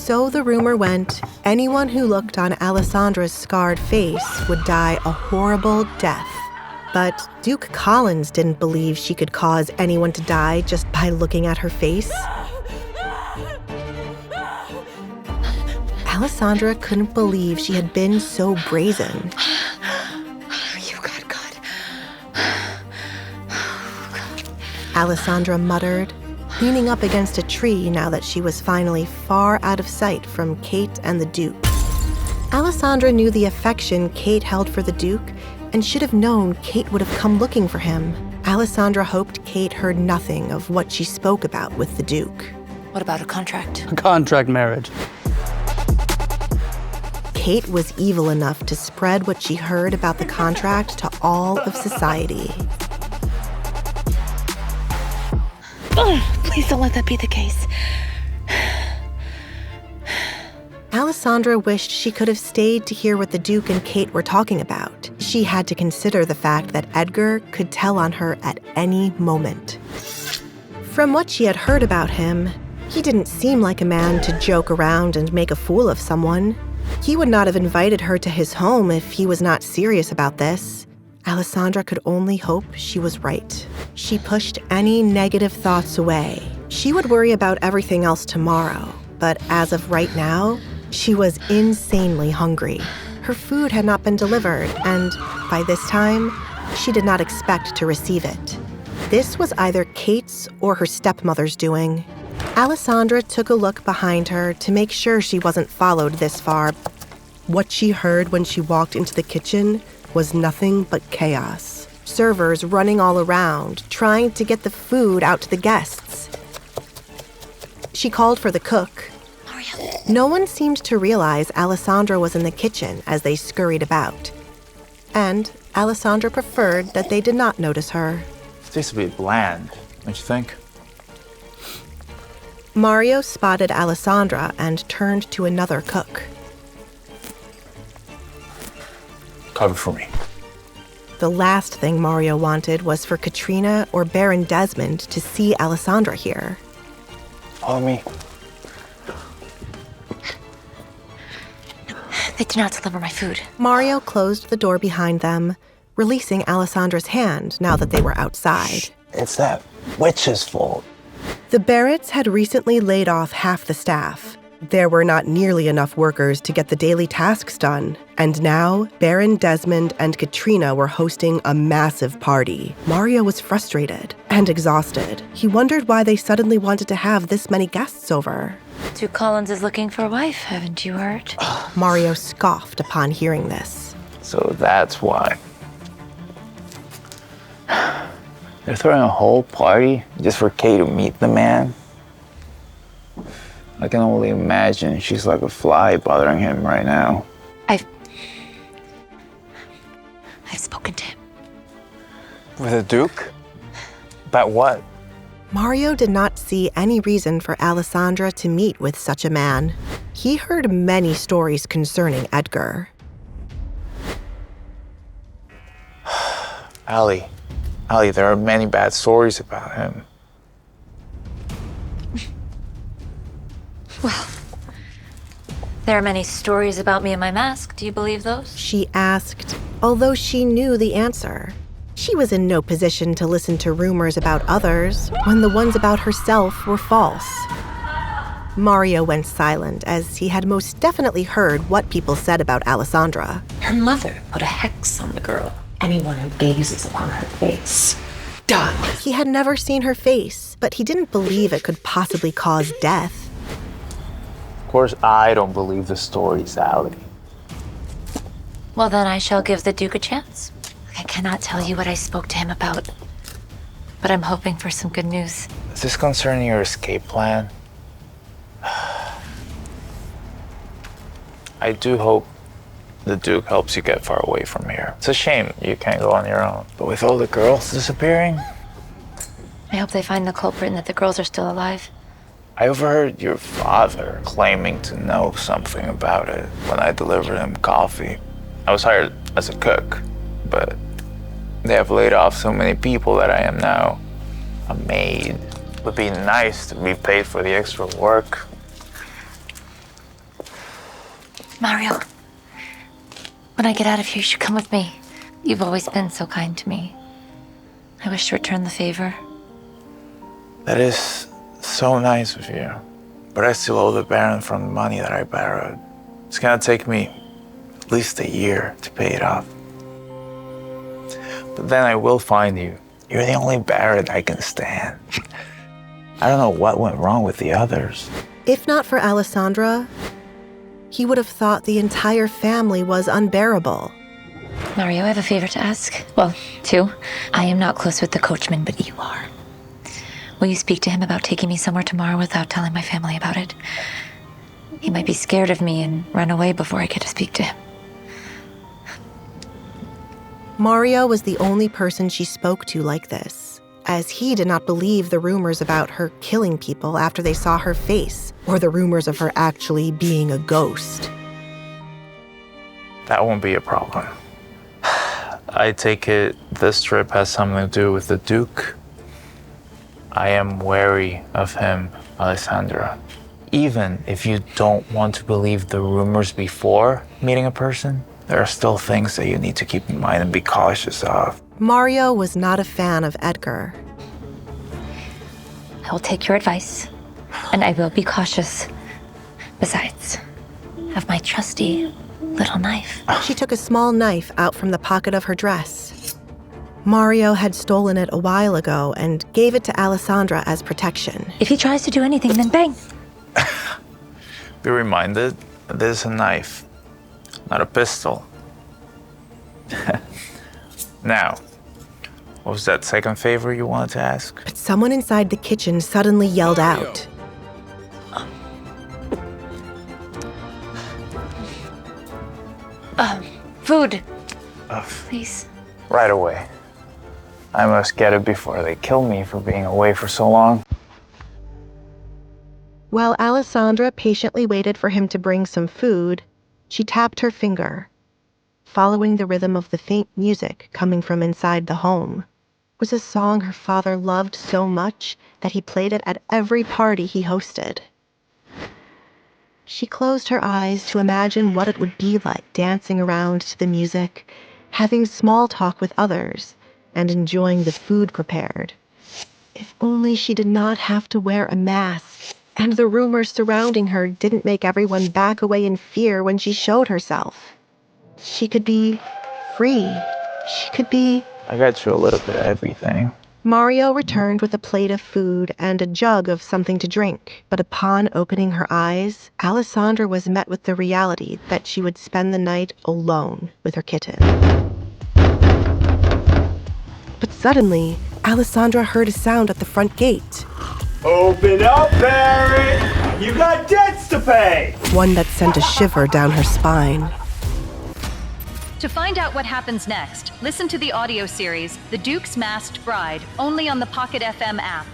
So the rumor went, anyone who looked on Alessandra's scarred face would die a horrible death. But Duke Collins didn't believe she could cause anyone to die just by looking at her face. Alessandra couldn't believe she had been so brazen. You got God. Alessandra muttered, leaning up against a tree now that she was finally far out of sight from Kate and the Duke. Alessandra knew the affection Kate held for the Duke and should have known Kate would have come looking for him. Alessandra hoped Kate heard nothing of what she spoke about with the Duke. What about a contract? A contract marriage. Kate was evil enough to spread what she heard about the contract to all of society. Oh, please don't let that be the case. Alessandra wished she could have stayed to hear what the Duke and Kate were talking about. She had to consider the fact that Edgar could tell on her at any moment. From what she had heard about him, he didn't seem like a man to joke around and make a fool of someone. He would not have invited her to his home if he was not serious about this. Alessandra could only hope she was right. She pushed any negative thoughts away. She would worry about everything else tomorrow, but as of right now, she was insanely hungry. Her food had not been delivered, and by this time, she did not expect to receive it. This was either Kate's or her stepmother's doing. Alessandra took a look behind her to make sure she wasn't followed this far. What she heard when she walked into the kitchen was nothing but chaos. Servers running all around, trying to get the food out to the guests. She called for the cook. No one seemed to realize Alessandra was in the kitchen as they scurried about. And Alessandra preferred that they did not notice her. It tastes a bit bland, don't you think? Mario spotted Alessandra and turned to another cook. Cover for me. The last thing Mario wanted was for Katrina or Baron Desmond to see Alessandra here. Follow me. They did not deliver my food. Mario closed the door behind them, releasing Alessandra's hand now that they were outside. It's that witch's fault. The Barretts had recently laid off half the staff. There were not nearly enough workers to get the daily tasks done. And now, Baron Desmond and Katrina were hosting a massive party. Mario was frustrated and exhausted. He wondered why they suddenly wanted to have this many guests over. Duke Collins is looking for a wife, haven't you heard? Mario scoffed upon hearing this. So that's why. They're throwing a whole party just for Kay to meet the man? I can only imagine she's like a fly bothering him right now. I've spoken to him. With the Duke? About what? Mario did not see any reason for Alessandra to meet with such a man. He heard many stories concerning Edgar. Allie, there are many bad stories about him. Well, there are many stories about me and my mask. Do you believe those? She asked, although she knew the answer. She was in no position to listen to rumors about others when the ones about herself were false. Mario went silent as he had most definitely heard what people said about Alessandra. Her mother put a hex on the girl. Anyone who gazes upon her face, done. He had never seen her face, but he didn't believe it could possibly cause death. Of course, I don't believe the stories, Allie. Well, then I shall give the Duke a chance. I cannot tell you what I spoke to him about, but I'm hoping for some good news. Does this concern your escape plan? I do hope the Duke helps you get far away from here. It's a shame you can't go on your own. But with all the girls disappearing... I hope they find the culprit and that the girls are still alive. I overheard your father claiming to know something about it when I delivered him coffee. I was hired as a cook, but they have laid off so many people that I am now a maid. It would be nice to be paid for the extra work. Mario, when I get out of here, you should come with me. You've always been so kind to me. I wish to return the favor. That is so nice of you. But I still owe the Baron from the money that I borrowed. It's gonna take me at least a year to pay it off. But then I will find you. You're the only Baron I can stand. I don't know what went wrong with the others. If not for Alessandra, he would have thought the entire family was unbearable. Mario, I have a favor to ask. Well, two. I am not close with the coachman, but you are. Will you speak to him about taking me somewhere tomorrow without telling my family about it? He might be scared of me and run away before I get to speak to him. Mario was the only person she spoke to like this, as he did not believe the rumors about her killing people after they saw her face, or the rumors of her actually being a ghost. That won't be a problem. I take it this trip has something to do with the Duke. I am wary of him, Alessandra. Even if you don't want to believe the rumors before meeting a person, there are still things that you need to keep in mind and be cautious of. Mario was not a fan of Edgar. I will take your advice, and I will be cautious. Besides, I have my trusty little knife. She took a small knife out from the pocket of her dress. Mario had stolen it a while ago and gave it to Alessandra as protection. If he tries to do anything, then bang. Be reminded, this is a knife, not a pistol. Now, what was that second favor you wanted to ask? But someone inside the kitchen suddenly yelled out. Food. Please. Right away. I must get it before they kill me for being away for so long. While Alessandra patiently waited for him to bring some food, she tapped her finger, following the rhythm of the faint music coming from inside the home. It was a song her father loved so much that he played it at every party he hosted. She closed her eyes to imagine what it would be like dancing around to the music, having small talk with others, and enjoying the food prepared. If only she did not have to wear a mask, and the rumors surrounding her didn't make everyone back away in fear when she showed herself. She could be free. She could be... I got you a little bit of everything. Mario returned with a plate of food and a jug of something to drink. But upon opening her eyes, Alessandra was met with the reality that she would spend the night alone with her kitten. But suddenly, Alessandra heard a sound at the front gate. Open up, Barry! You got debts to pay! One that sent a shiver down her spine. To find out what happens next, listen to the audio series, The Duke's Masked Bride, only on the Pocket FM app.